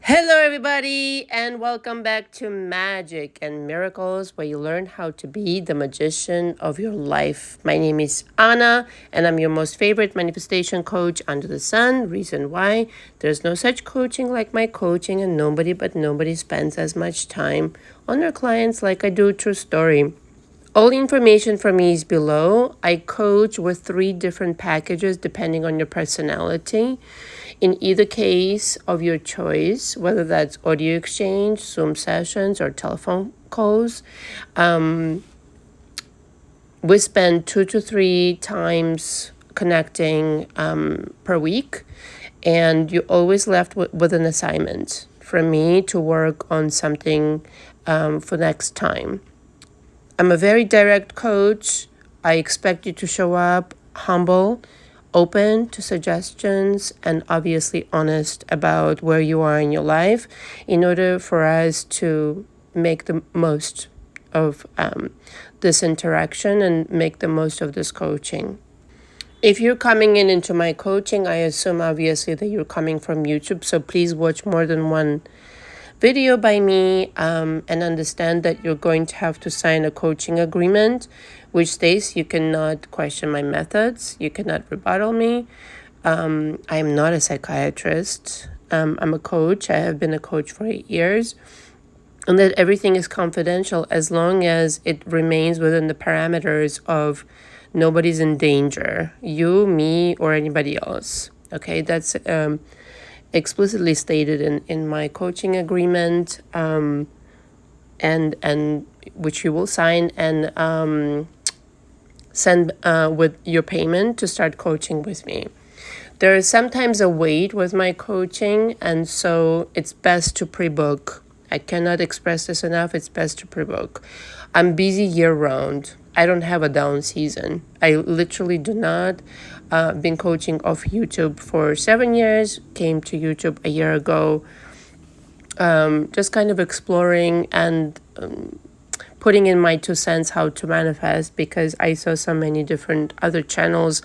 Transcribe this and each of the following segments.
Hello, everybody, and welcome back to Magic and Miracles, where you learn how to be the magician of your life. My name is Anna, and I'm your most favorite manifestation coach under the sun. Reason why there's no such coaching like my coaching, and nobody spends as much time on their clients like I do. True story. All the information for me is below. I coach with 3 different packages depending on your personality. In either case of your choice, whether that's audio exchange, Zoom sessions, or telephone calls, we spend 2 to 3 times connecting per week. And you're always left with an assignment from me to work on something for next time. I'm a very direct coach. I expect you to show up humble, open to suggestions, and obviously honest about where you are in your life in order for us to make the most of this interaction and make the most of this coaching. If you're coming into my coaching, I assume obviously that you're coming from YouTube, so please watch more than one video by me and understand that you're going to have to sign a coaching agreement, which states you cannot question my methods, you cannot rebuttal me. I am not a psychiatrist. I'm a coach. I have been a coach for 8 years, and that everything is confidential as long as it remains within the parameters of nobody's in danger, you, me, or anybody else. Okay, that's explicitly stated in my coaching agreement, and which you will sign and send with your payment to start coaching with me. There is sometimes a wait with my coaching, and so it's best to pre-book. I cannot express this enough. It's best to pre-book. I'm busy year-round. I don't have a down season. I literally do not. Been coaching off YouTube for 7 years. Came to YouTube a year ago. Just kind of exploring and putting in my 2 cents how to manifest, because I saw so many different other channels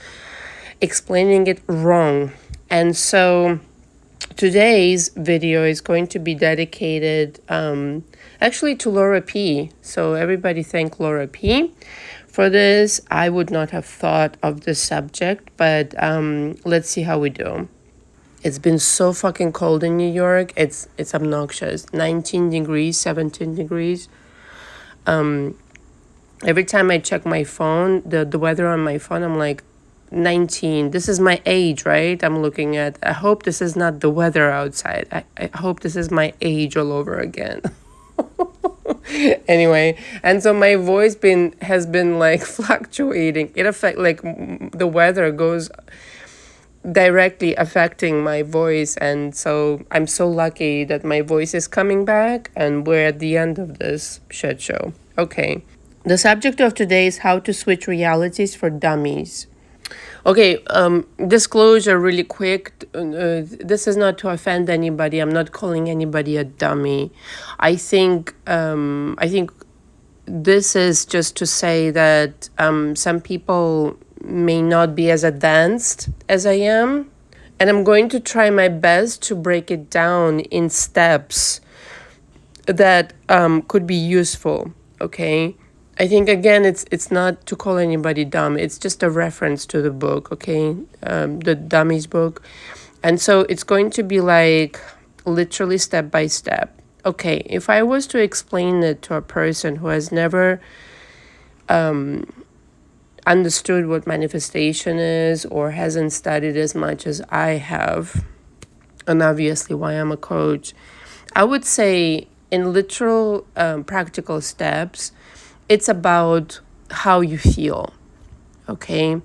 explaining it wrong. And so today's video is going to be dedicated actually to Laura P. So everybody thank Laura P. For this. I would not have thought of this subject, but let's see how we do. It's been so fucking cold in New York. It's obnoxious. 19 degrees, 17 degrees. Every time I check my phone, the weather on my phone, I'm like, 19. This is my age, right? I'm looking at. I hope this is not the weather outside. I hope this is my age all over again. Anyway, and so my voice has been like fluctuating. It affect like the weather goes directly affecting my voice, and so I'm so lucky that my voice is coming back and we're at the end of this shit show. Okay, the subject of today is how to switch realities for dummies. Okay, disclosure really quick. This is not to offend anybody. I'm not calling anybody a dummy. I think this is just to say that some people may not be as advanced as I am. And I'm going to try my best to break it down in steps that could be useful, okay? I think, again, it's not to call anybody dumb. It's just a reference to the book, okay? The Dummies book. And so it's going to be like literally step by step. Okay, if I was to explain it to a person who has never understood what manifestation is or hasn't studied as much as I have, and obviously why I'm a coach, I would say in literal practical steps, it's about how you feel, okay?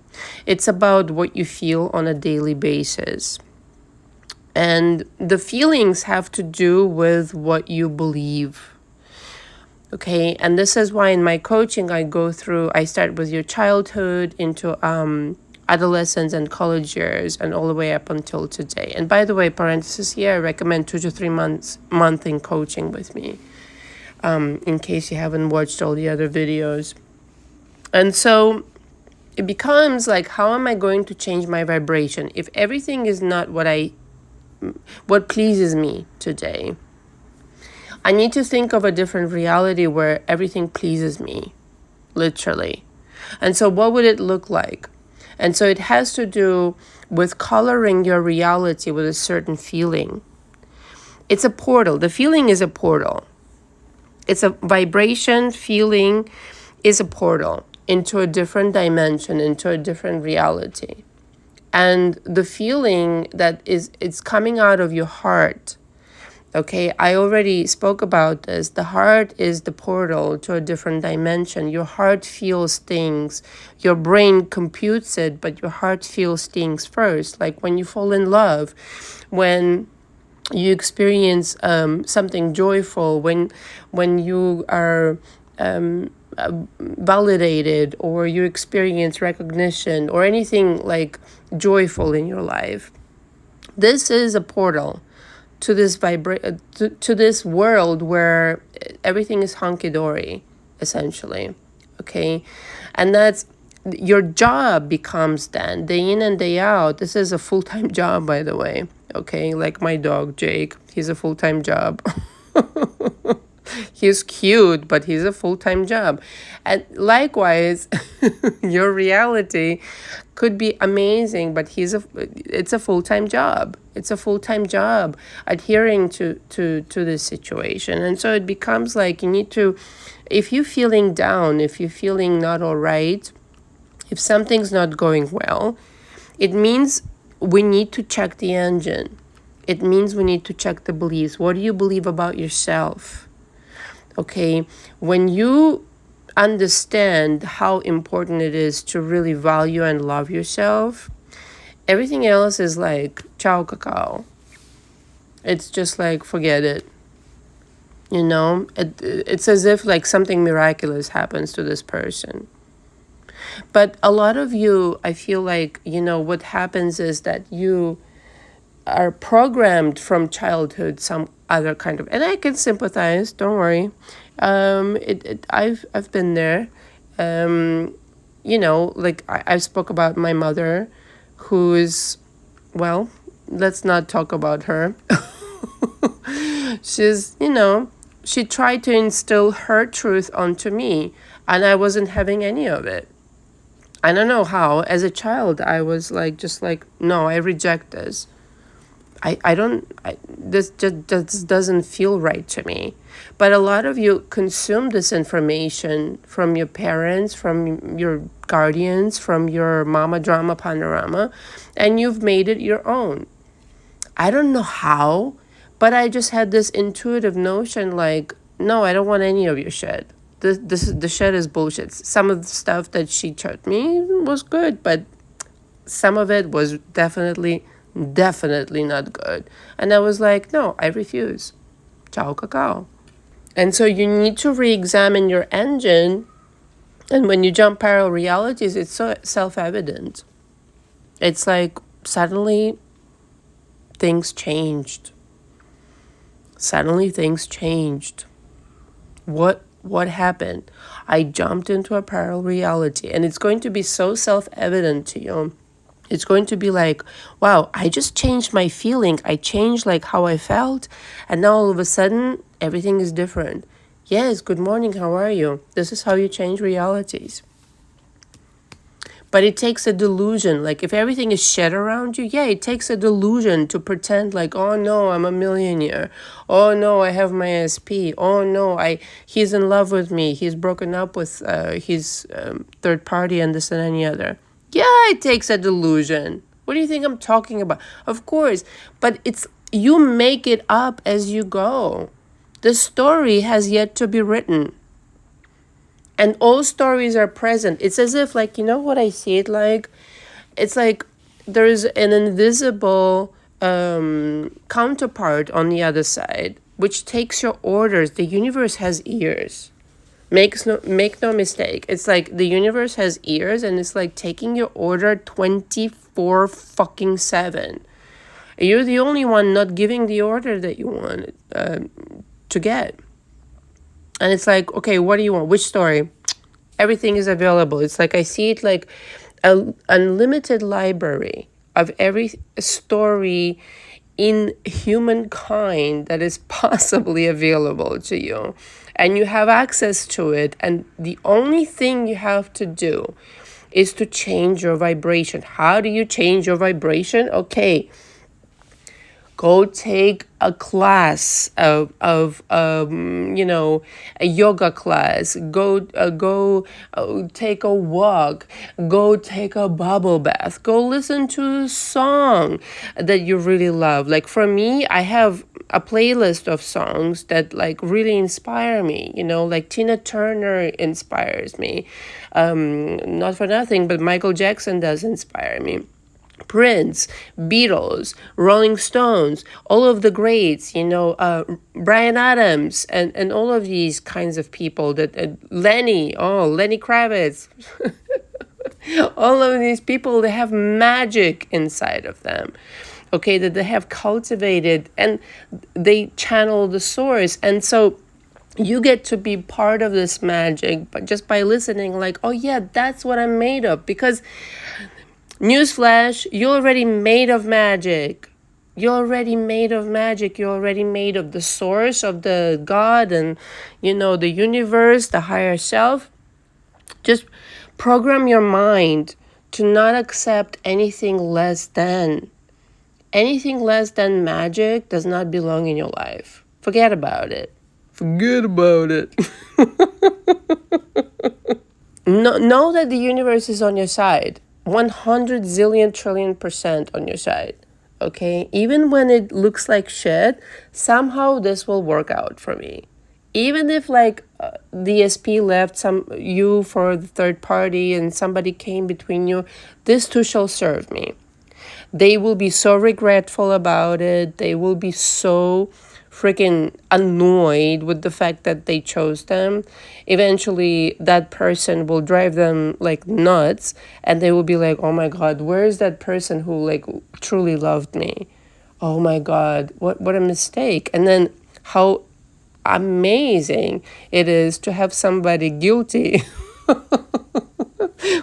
It's about what you feel on a daily basis. And the feelings have to do with what you believe, okay? And this is why in my coaching, I start with your childhood into adolescence and college years and all the way up until today. And by the way, parenthesis here, I recommend 2 to 3 months in coaching with me. In case you haven't watched all the other videos. And so it becomes like, how am I going to change my vibration? If everything is not what I what pleases me today. I need to think of a different reality where everything pleases me, literally. And so what would it look like? And so it has to do with coloring your reality with a certain feeling. It's a portal. The feeling is a portal. It's a vibration. Feeling is a portal into a different dimension, into a different reality. And the feeling that it's coming out of your heart. Okay, I already spoke about this. The heart is the portal to a different dimension. Your heart feels things. Your brain computes it, but your heart feels things first. Like when you fall in love, when you experience something joyful, when you are validated, or you experience recognition, or anything like joyful in your life. This is a portal to this to this world where everything is hunky-dory, essentially. Okay, and that's your job becomes then day in and day out. This is a full-time job, by the way. Okay, like my dog Jake, he's a full-time job. He's cute, but he's a full-time job. And likewise, your reality could be amazing, but it's a full-time job. It's a full-time job adhering to this situation. And so it becomes like you need to, if you're feeling down, if you're feeling not all right, if something's not going well, it means we need to check the engine. It means we need to check the beliefs. What do you believe about yourself? Okay, when you understand how important it is to really value and love yourself, everything else is like ciao cacao. It's just like, forget it. You know, it's as if like something miraculous happens to this person. But a lot of you, I feel like, you know, what happens is that you are programmed from childhood some other kind of, and I can sympathize, don't worry. I've been there. You know, like I spoke about my mother, who is, well, let's not talk about her. She's, you know, she tried to instill her truth onto me, and I wasn't having any of it. I don't know how. As a child, I was like, just like, no, I reject this. This just doesn't feel right to me. But a lot of you consume this information from your parents, from your guardians, from your mama drama panorama, and you've made it your own. I don't know how, but I just had this intuitive notion like, no, I don't want any of your shit. The shit is bullshit. Some of the stuff that she taught me was good, but some of it was definitely not good. And I was like, no, I refuse. Ciao cacao. And so you need to re-examine your engine. And when you jump parallel realities, it's so self-evident. It's like suddenly things changed. Suddenly things changed. What happened? I jumped into a parallel reality, and it's going to be so self-evident to you. It's going to be like, wow, I just changed my feeling. I changed like how I felt, and now all of a sudden everything is different. Yes, good morning, how are you? This is how you change realities. But it takes a delusion. Like if everything is shit around you, yeah, it takes a delusion to pretend like, oh no, I'm a millionaire. Oh no, I have my SP. Oh no, he's in love with me. He's broken up with his third party and this and any other. Yeah, it takes a delusion. What do you think I'm talking about? Of course, but you make it up as you go. The story has yet to be written. And all stories are present. It's as if, like, you know what I see it like? It's like there is an invisible counterpart on the other side, which takes your orders. The universe has ears. Make no mistake. It's like the universe has ears, and it's like taking your order 24/7. You're the only one not giving the order that you want to get. And it's like, okay, what do you want? Which story? Everything is available. It's like I see it like an unlimited library of every story in humankind that is possibly available to you, and you have access to it, and the only thing you have to do is to change your vibration. How do you change your vibration? Okay, go take a class of a yoga class. Go take a walk. Go take a bubble bath. Go listen to a song that you really love. Like for me, I have a playlist of songs that like really inspire me. Like Tina Turner inspires me. Not for nothing, but Michael Jackson does inspire me. Prince, Beatles, Rolling Stones, all of the greats, Bryan Adams, and all of these kinds of people that Lenny Kravitz, all of these people, they have magic inside of them, okay, that they have cultivated, and they channel the source. And so you get to be part of this magic, but just by listening, like, oh yeah, that's what I'm made of. Because newsflash, you're already made of magic. You're already made of magic. You're already made of the source, of the God, and, the universe, the higher self. Just program your mind to not accept anything less than. Anything less than magic does not belong in your life. Forget about it. Forget about it. Know that the universe is on your side. 100 zillion trillion % on your side, okay? Even when it looks like shit, somehow this will work out for me. Even if the SP left you for the third party and somebody came between you, this too shall serve me. They will be so regretful about it. They will be so freaking annoyed with the fact that they chose them. Eventually, that person will drive them like nuts, and they will be like, oh my God, where is that person who like truly loved me? Oh my God, what a mistake. And then how amazing it is to have somebody guilty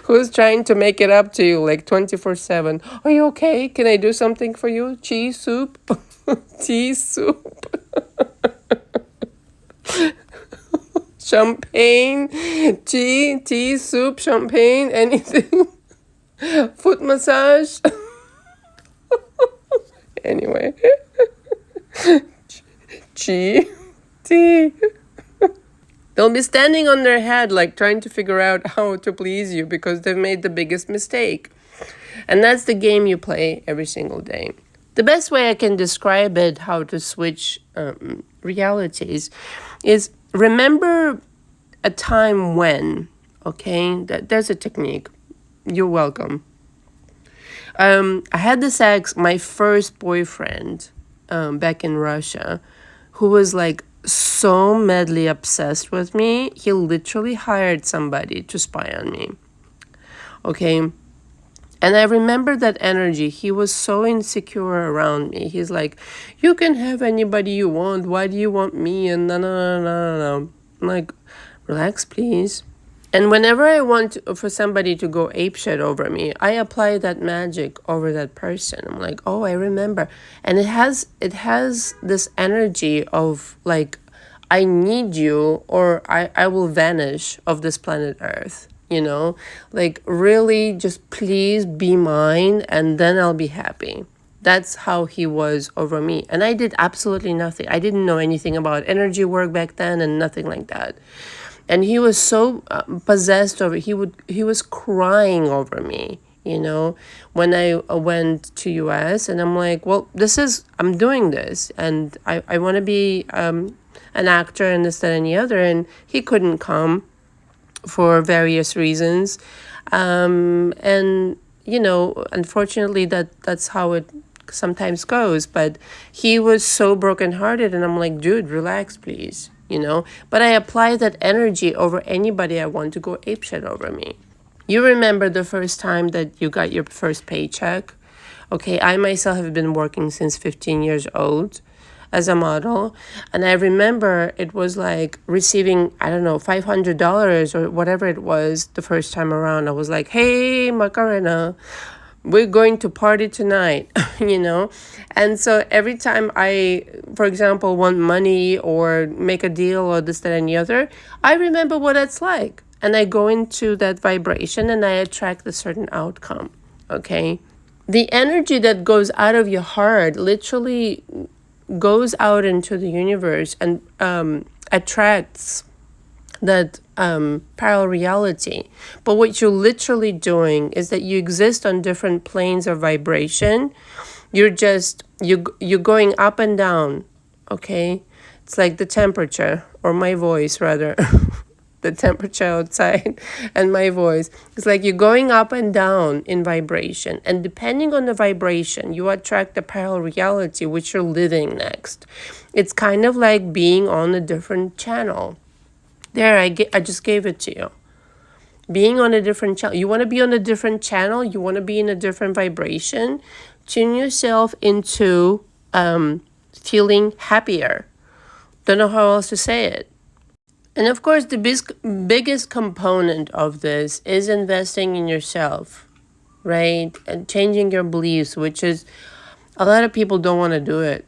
who's trying to make it up to you like 24/7. Are you okay? Can I do something for you? Cheese soup? Tea soup? Champagne? Tea soup, champagne, anything? Foot massage? Anyway. Tea. They'll be standing on their head like trying to figure out how to please you because they've made the biggest mistake. And that's the game you play every single day. The best way I can describe it, how to switch realities, is remember a time when, okay, there's a technique. You're welcome. I had this my first boyfriend back in Russia, who was like so madly obsessed with me. He literally hired somebody to spy on me. Okay. And I remember that energy. He was so insecure around me. He's like, you can have anybody you want. Why do you want me? And no. I'm like, relax, please. And whenever I want for somebody to go apeshit over me, I apply that magic over that person. I'm like, oh, I remember. And it has this energy of like, I need you or I will vanish of this planet Earth. Like really just please be mine and then I'll be happy. That's how he was over me. And I did absolutely nothing. I didn't know anything about energy work back then and nothing like that. And he was so possessed over, he was crying over me, when I went to US, and I'm like, well, I'm doing this and I want to be an actor and this, that, and the other. And he couldn't come for various reasons. And, unfortunately that's how it sometimes goes. But he was so brokenhearted and I'm like, dude, relax, please. But I apply that energy over anybody I want to go apeshit over me. You remember the first time that you got your first paycheck? Okay, I myself have been working since 15 years old as a model. And I remember it was like receiving, I don't know, $500 or whatever it was the first time around. I was like, hey, Macarena, we're going to party tonight, you know? And so every time I, for example, want money or make a deal or this, that, and the other, I remember what it's like. And I go into that vibration and I attract a certain outcome, okay? The energy that goes out of your heart literally goes out into the universe and attracts that parallel reality. But what you're literally doing is that you exist on different planes of vibration. You're going up and down, okay? It's like the temperature, or my voice rather. The temperature outside and my voice. It's like you're going up and down in vibration. And depending on the vibration, you attract the parallel reality which you're living next. It's kind of like being on a different channel. There, I just gave it to you. Being on a different channel. You want to be on a different channel. You want to be in a different vibration. Tune yourself into feeling happier. Don't know how else to say it. And of course, the biggest component of this is investing in yourself, right? And changing your beliefs, which is, a lot of people don't want to do it.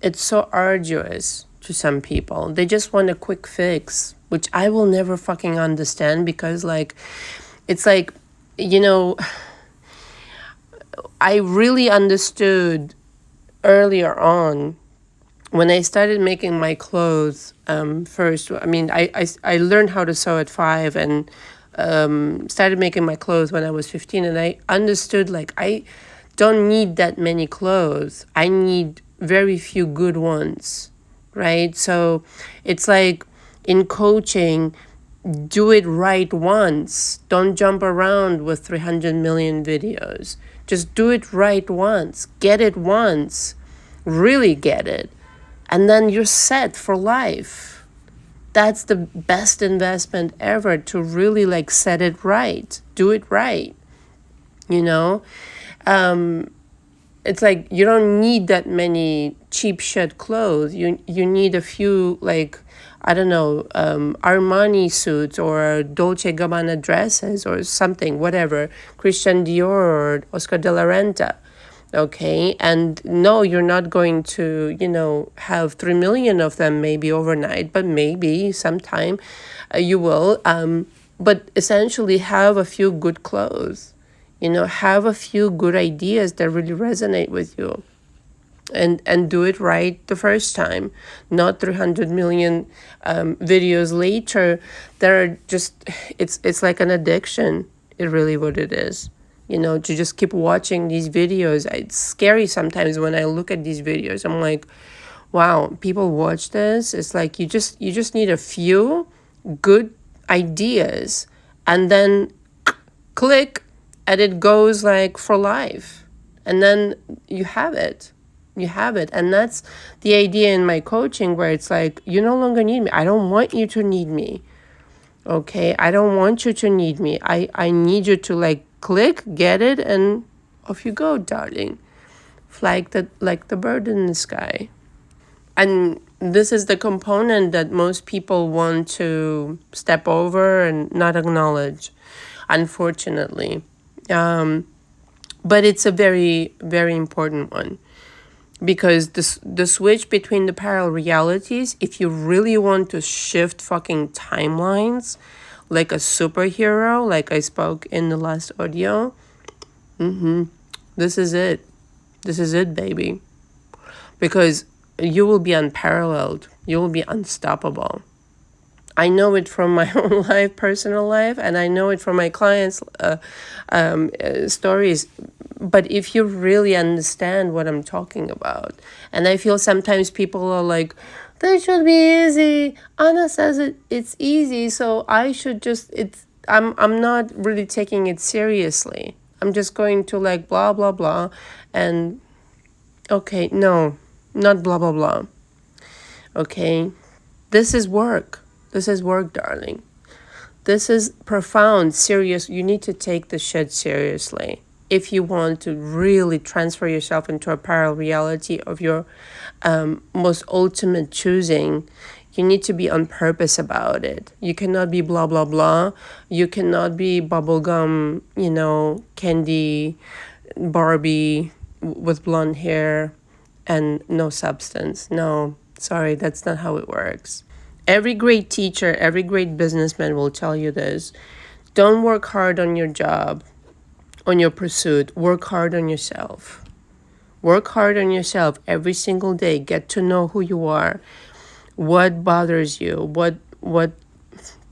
It's so arduous to some people. They just want a quick fix, which I will never fucking understand, because it's like, I really understood earlier on when I started making my clothes. First, I mean, I learned how to sew at 5 and started making my clothes when I was 15, and I understood I don't need that many clothes. I need very few good ones, right? So it's like in coaching, do it right once. Don't jump around with 300 million videos. Just do it right once. Get it once. Really get it. And then you're set for life. That's the best investment ever, to really set it right. Do it right. It's like you don't need that many cheap shit clothes. You need a few Armani suits or Dolce & Gabbana dresses or something, whatever, Christian Dior or Oscar de la Renta. Okay, and no, you're not going to, have 3 million of them maybe overnight, but maybe sometime you will. But essentially have a few good clothes, have a few good ideas that really resonate with you. And do it right the first time, not 300 million videos later. They're just, it's like an addiction. It really what it is. To just keep watching these videos. It's scary sometimes when I look at these videos. I'm like, wow, people watch this. It's like you just need a few good ideas, and then click, and it goes for life. And then you have it. And that's the idea in my coaching, where it's like, you no longer need me. I don't want you to need me. Okay? I don't want you to need me. I need you to click, get it, and off you go, darling. Fly like the bird in the sky. And this is the component that most people want to step over and not acknowledge, unfortunately. But it's a very, very important one. Because the switch between the parallel realities, if you really want to shift fucking timelines, like a superhero, like I spoke in the last audio, this is it. This is it, baby. Because you will be unparalleled. You will be unstoppable. I know it from my own life, personal life, and I know it from my clients' stories. But if you really understand what I'm talking about, and I feel sometimes people are like, that should be easy. Anna says it's easy, so I should just, I'm not really taking it seriously. I'm just going to blah, blah, blah. And okay, no, not blah, blah, blah. Okay, this is work. This is work, darling. This is profound, serious. You need to take the shit seriously. If you want to really transfer yourself into a parallel reality of your most ultimate choosing, you need to be on purpose about it. You cannot be blah, blah, blah. You cannot be bubblegum, candy, Barbie with blonde hair and no substance. No, sorry, that's not how it works. Every great teacher, every great businessman will tell you this. Don't work hard on your job, on your pursuit. Work hard on yourself. Work hard on yourself every single day. Get to know who you are, what bothers you, what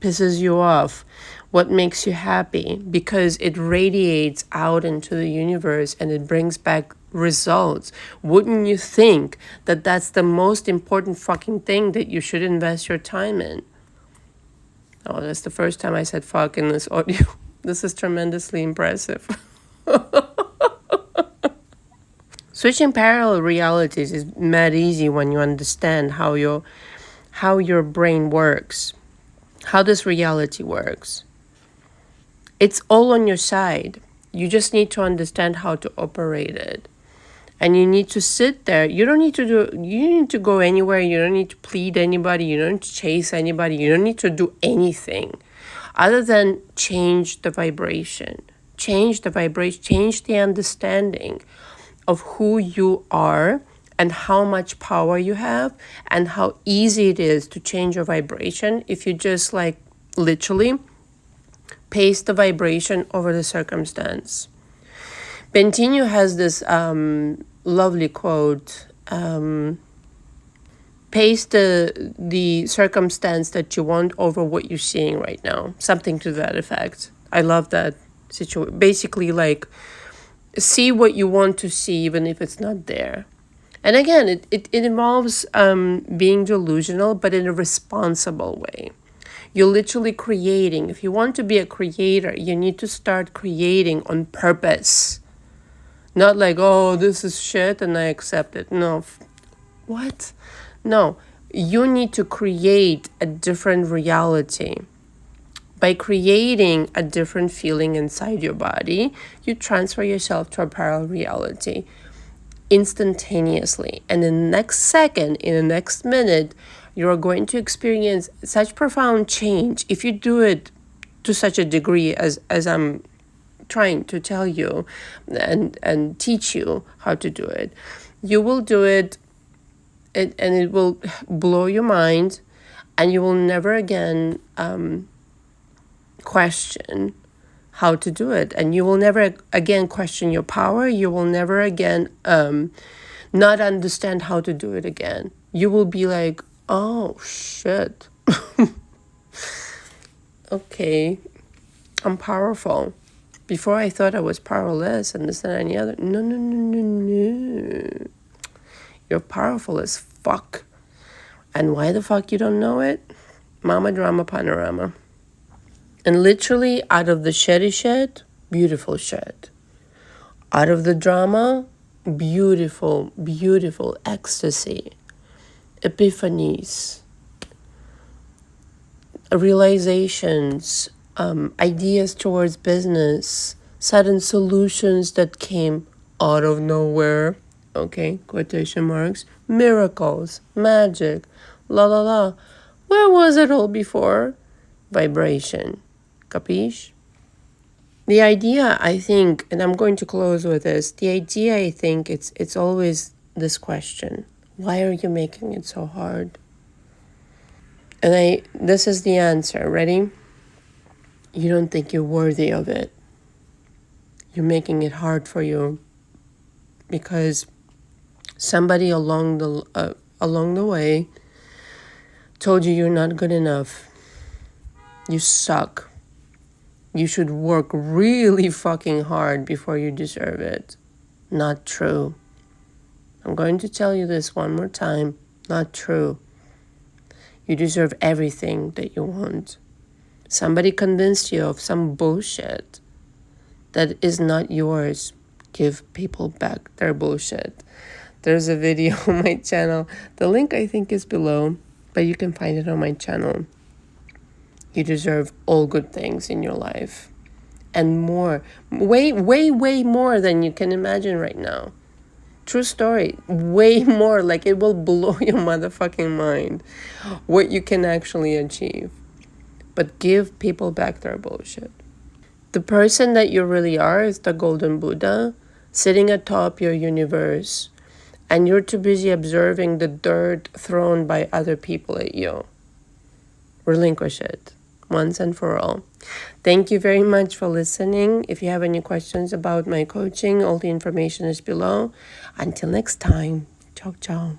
pisses you off, what makes you happy, because it radiates out into the universe and it brings back results. Wouldn't you think that that's the most important fucking thing that you should invest your time in? Oh, that's the first time I said fuck in this audio. This is tremendously impressive. Switching parallel realities is mad easy when you understand how your brain works, how this reality works. It's all on your side. You just need to understand how to operate it. And you need to sit there. You need to go anywhere. You don't need to plead anybody. You don't need to chase anybody. You don't need to do anything other than change the vibration. Change the vibration, change the understanding of who you are and how much power you have and how easy it is to change your vibration if you just like literally paste the vibration over the circumstance. Bentinho has this lovely quote, paste the circumstance that you want over what you're seeing right now. Something to that effect. I love that situation. Basically, like, see what you want to see even if it's not there. And again, it involves being delusional, but in a responsible way. You're literally creating. If you want to be a creator, you need to start creating on purpose. Not like, oh, this is shit and I accept it. No. What? No. You need to create a different reality. By creating a different feeling inside your body, you transfer yourself to a parallel reality instantaneously. And in the next second, in the next minute, you're going to experience such profound change. If you do it to such a degree as I'm trying to tell you and teach you how to do it, you will do it and it will blow your mind, and you will never again question how to do it, and you will never again question your power. You will never again not understand how to do it again. You will be like, oh shit. Okay, I'm powerful. Before I thought I was powerless and this and any other. No. You're powerful as fuck. And why the fuck you don't know it? Mama drama panorama. And literally out of the shitty shit, beautiful shit. Out of the drama, beautiful, beautiful ecstasy. Epiphanies. Realizations. Ideas towards business. Sudden solutions that came out of nowhere. Okay, quotation marks. Miracles. Magic. La la la. Where was it all before? Vibration. Capiche? The idea, I think, and I'm going to close with this, the idea, I think, it's always this question. Why are you making it so hard? And this is the answer. Ready? You don't think you're worthy of it. You're making it hard for you because somebody along the way told you you're not good enough. You suck. You should work really fucking hard before you deserve it. Not true. I'm going to tell you this one more time. Not true. You deserve everything that you want. Somebody convinced you of some bullshit that is not yours. Give people back their bullshit. There's a video on my channel. The link I think is below, but you can find it on my channel. You deserve all good things in your life. And more. Way, way, way more than you can imagine right now. True story. Way more. Like, it will blow your motherfucking mind what you can actually achieve. But give people back their bullshit. The person that you really are is the golden Buddha. sitting atop your universe, and you're too busy observing the dirt thrown by other people at you. Relinquish it once and for all. Thank you very much for listening. If you have any questions about my coaching, all the information is below. Until next time, ciao, ciao.